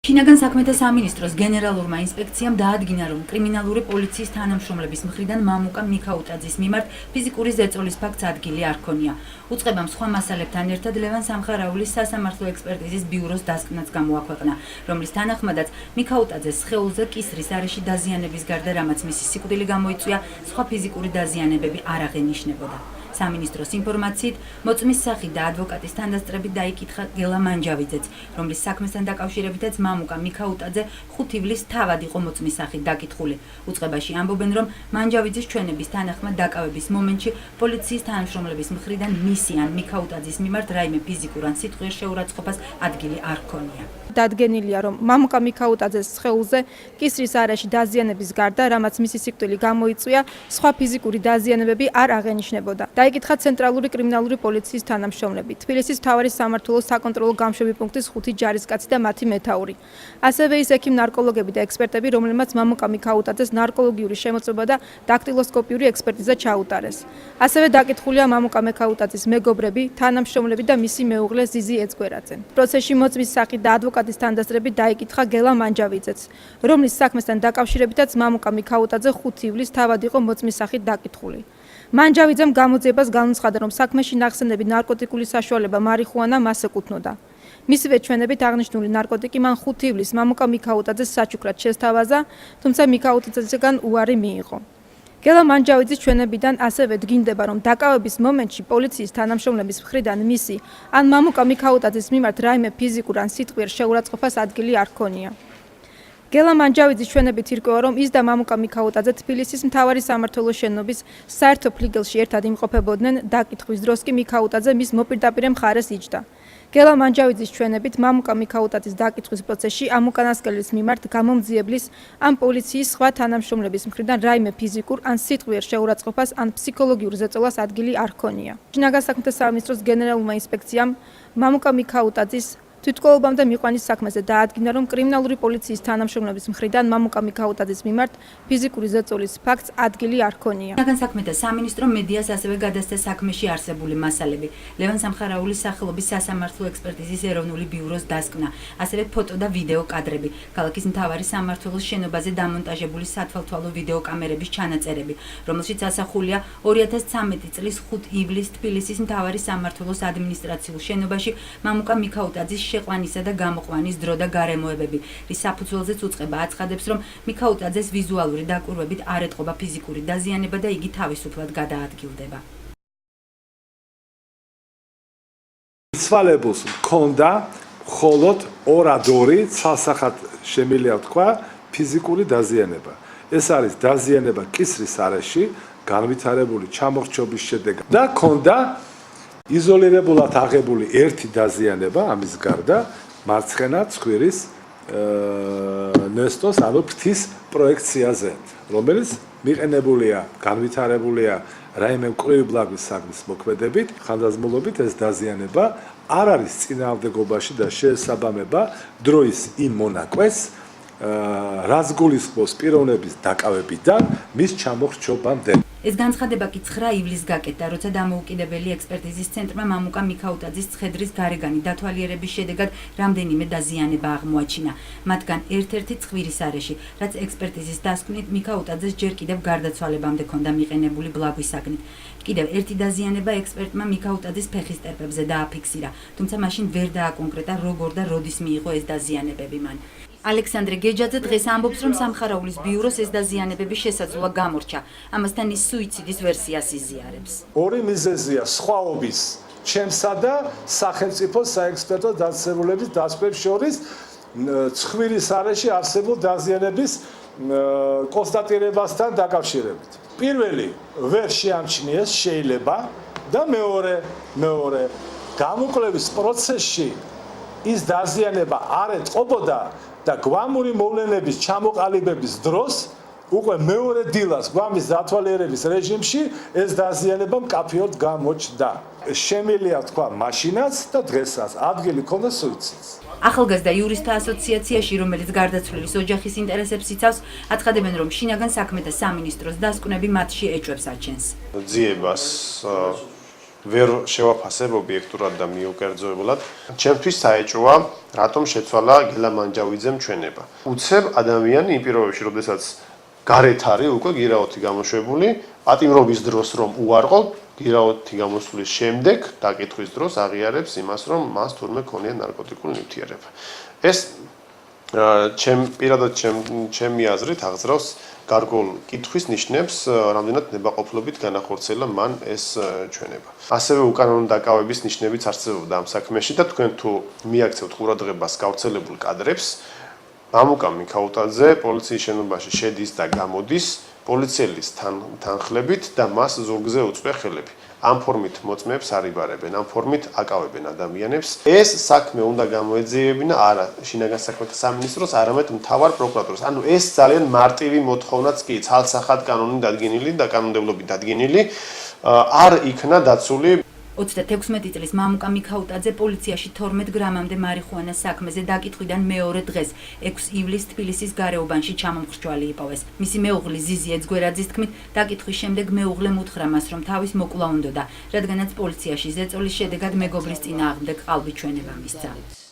შინაგან საქმეთა სამინისტროს გენერალურმა ინსპექციამ დაადგინა, რომ კრიმინალური პოლიციის თანამშრომლების მხრიდან მამუკა მიქაუტაძის მიმართ ფიზიკური ზეწოლის ფაქტს ადგილი არ ჰქონია. უწყებამ სხვა მასალებთან ერთად ლევან სამხარაულის სასამართლო ექსპერტიზის ბიუროს დასკვნაც გამოაქვეყნა, რომლის თანახმადაც მიქაუტაძეს სხეულზე კისრის არეში დაზიანების გარდა, რამაც მისი სიკვდილი გამოიწვია, სხვა ფიზიკური დაზიანებები არ აღენიშნებოდა. სამინისტროს ინფორმაციით, მოწმის სახით და ადვოკატის თანდასწრებით დაიკითხა გელა მანჯავიძეც, რომლის საქმესთან დაკავშირებითაც მამუკა მიქაუტაძე 5 ივლისს თავად იყო მოწმის სახით დაკითხული. უწყებაში ამბობენ, რომ მანჯავიძის ჩვენების თანახმად დაკავების მომენტში პოლიციის თანამშრომლების მხრიდან მისი ან მიქაუტაძის მიმართ რაიმე ფიზიკურ ან სიტყვიერ შეურაცხყოფას ადგილი არ ჰქონია. დადგენილია, რომ მამუკა მიქაუტაძეს სხეულზე კისრის არეში დაზიანების გარდა, რამაც მისი სიკვდილი გამოიწვია, სხვა ფიზიკური დაზიანებები არ აღენიშნებოდა. დაიკითხა ცენტრალური კრიმინალური პოლიციის თანამშრომლები, თბილისის მთავარი სამმართველოს საკონტროლო გამშვები პუნქტის 5 ჯარისკაცი და მათი მეთაური. ასევე ის ექიმ-ნარკოლოგები და ექსპერტები, რომელმაც მამუკა მიქაუტაძეს ნარკოლოგიური შემოწმება და დაქტილოსკოპიური ექსპერტიზა ჩაუტარეს. ასევე დაკითხულია მამუკა მიქაუტაძის მეგობრები, თანამშრომლები და მისი მეუღლე ზიზი ეცგვერაძე. პროცესში მოწმის სახით და ადვოკატის თანდასწრებით დაიკითხა გელა მანჯავიძეც, რომლის საქმესთან დაკავშირებითაც მამუკა მიქაუტაძე 5 ივლისს თავად იყო მოწმის სახით დაკითხული. მანჯავიძემ გამოძიებას განუცხადა, რომ საქმეში ნახსენები ნარკოტიკული საშუალება მარიხუანა მას ეკუთვნოდა. მისივე ჩვენებით აღნიშნული ნარკოტიკი მან 5 ივლისს მამუკა მიქაუტაძეს საჩუქრად შესთავაზა, თუმცა მიქაუტაძესგან უარი მიიღო. გელა მანჯავიძის ჩვენებიდან ასევე დგინდება, რომ დაკავების მომენტში პოლიციის თანამშრომლების მხრიდან მისი ან მამუკა მიქაუტაძის მიმართ რაიმე ფიზიკურ ან სიტყვიერ შეურაცხყოფას ადგილი არ ჰქონია. გელა მანჯავიძის ჩვენებით ირკვევა, რომ ის და მამუკა მიქაუტაძე თბილისის მთავარი სამმართველოს შენობის საერთო ფლიგელში ერთად იმყოფებოდნენ, დაკითხვის დროს კი მიქაუტაძე მის მოპირდაპირე მხარეს იჯდა. გელა მანჯავიძის ჩვენებით მამუკა მიქაუტაძის დაკითხვის პროცესში ამ უკანასკნელის მიმართ გამომძიებლის ან პოლიციის სხვა თანამშრომლების მხრიდან რაიმე ფიზიკურ ან სიტყვიერ შეურაცხყოფას ან ფსიქოლოგიურ ზეწოლას ადგილი არ ჰქონია. შინაგან საქმეთა სამინისტროს გენერალურმა ინსპექციამ მამუკა მიქაუტაძის თვითმკვლელობამ და მიყვანის საქმეზე დაადგინა, რომ კრიმინალური პოლიციის თანამშრომლების მხრიდან მამუკა მიქაუტაძის მიმართ ფიზიკური ზეწოლის ფაქტს ადგილი არ ჰქონია. შინაგან საქმეთა სამინისტრომ მედიას ასევე გადასცა საქმეში არსებული მასალები, ლევან სამხარაულის სახელობის სასამართლო ექსპერტიზის ეროვნული ბიუროს დასკვნა, ასევე ფოტო და ვიდეო კადრები, ქალაქის მთავარი სამმართველოს შენობაზე დამონტაჟებული სათვალთვალო ვიდეო კამერების ჩანაწერები, რომელშიც ასახულია 2013 წლის 5 ივლისს თბილისის მთავარი სამმართველოს ადმინისტრაციულ შენობაში მამუკა მიქაუტაძის შეყვანისა და გამოყვანის დრო და გარემოებები, რის საფუძველზეც უწყება აცხადებს, რომ მიქაუტაძეს ვიზუალური დაკვირვებით არ ეტყობა ფიზიკური დაზიანება და იგი თავისუფლად გადაადგილდება. ცვალებულს მქონდა მხოლოდ ორადორი ცალსახად შემიძლია ვთქვა ფიზიკური დაზიანება. ეს არის დაზიანება კისრის არეში, განვითარებული ჩამოხრჩობის შედეგად და ჰქონდა იზოლირებულად აღებული ერთი დაზიანება ამის გარდა მარცხენა ცხვირის ნესტოს, ანუ ფრთის პროექციაზე, რომელიც მიყენებულია, განვითარებულია რაიმე მკვრივი ბლაგვის საგნის მოქმედებით, ხანდაზმულობით ეს დაზიანება არ არის წინააღმდეგობაში და შეესაბამება დროის იმ მონაკვეთს, რაც გულისხმობს პიროვნების დაკავებიდან მის ჩამოხრჩობამდე. ეს განცხადება კი 9 ივლისს გაკეთდა, როცა დამოუკიდებელი ექსპერტიზის ცენტრმა მამუკა მიქაუტაძის ცხედრის გარეგანი დათვალიერების შედეგად რამდენიმე დაზიანება აღმოაჩინა. მათგან ერთ-ერთი ცხვირის არეში, რაც ექსპერტიზის დასკვნით მიქაუტაძეს ჯერ კიდევ გარდაცვალებამდე ჰქონდა მიყენებული ბლაგვის საგნით. კიდევ ერთი დაზიანება ექსპერტმა მიქაუტაძის ფეხის ტერპებზე დააფიქსირა, თუმცა მაშინ ვერ დააკონკრეტა როგორ და როდის მიიღო ეს დაზიანებები მან. ალექსანდრე გეჯაძე დღეს ამბობს, რომ სამხარაულის ბიუროს ეს დაზიანებები შესაძლოა გამორჩა. ამასთან ის სუიციდის ვერსიას იზიარებს. ორი მიზეზია სხვაობის ჩემსა და სახელმწიფო საექსპერტო დაწესებულების დასკვნებს შორის ცხვირის არეში არსებულ დაზიანების კონსტატირებასთან დაკავშირებით. პირველი ვერ შეამჩნიეს შეიძლება და მეორე გამოკვლევის პროცესში ის დაზიანება არ ეტყობოდა და გვამური მოვლენების ჩამოყალიბების დროს უკვე მეორე დილას გვამის დათვალიერების რეჟიმში ეს დაზიანება მკაფიოდ გამოჩნდა. შემიძლია თქვა მაშინაც და დღესაც ადგილი ჰქონდა სუიციდს. ახალგაზრდა იურისტთა ასოციაციაში, რომელიც გარდაცვლილის ოჯახის ინტერესებს იცავს, აცხადებენ, რომ შინაგან საქმეთა სამინისტროს დასკვნები მათში ეჭვებს აჩენს. ძიებას ვერ შევაფასებ ობიექტურად და მიუკერძოებულად. ჩემთვის საეჭვოა, რატომ შეცვალა გელა მანჯავიძემ ჩვენება. უცებ ადამიანი იმ პირობებში, როდესაც გარეთ არის უკვე გირაოთი გამოშვებული, პატიმრობის დროს რომ უარყო, გირაოთი გამოსვლის შემდეგ დაკითხვის დროს აღიარებს იმას, რომ მას თურმე ქონია ნარკოტიკული ნივთიერება. ეს პირადად ჩემი აზრით აღძრავს გარკვეულ კითხვის ნიშნებს, რამდენად ნებაყოფლობით განახორციელა მან ეს ჩვენება. ასევე უკანონო დაკავების ნიშნებიც არსებობდა ამ საქმეში და თქვენ თუ მიაქცევთ ყურადღებას გავრცელებულ კადრებს, მამუკა მიქაუტაძე პოლიციის შენობაში შედის და გამოდის პოლიციელის თანხლებით და მას ზურგზე უწვია ხელები. ამ ფორმით მოწმეებს არ იბარებენ, ამ ფორმით აკავებენ ადამიანებს. ეს საქმე უნდა გამოეძიებინა არა შინაგან საქმეთა სამინისტროს, არამედ მთავარ პროკურატურას. ანუ ეს ძალიან მარტივი მოთხოვნაც კი, ცალსახად კანონმდებლობით დადგენილი, არ იქნა დაცული 36 წლის მამუკა მიქაუტაძე პოლიციაში 12 გრამამდე მარიხუანას საქმეზე დაკითხვიდან მეორე დღეს 6 ივლისს თბილისის გარეუბანში ჩამომხრჩვალი იპოვეს. მისი მეუღლე ზიზი ეძგვერაძის თქმით, დაკითხვის შემდეგ მეუღლემ უთხრა მას, რომ თავის მოკლა უნდოდა, რადგანაც პოლიციაში ზეწოლის შედეგად მეგობრის წინააღმდეგ ყალბი ჩვენება მისცა.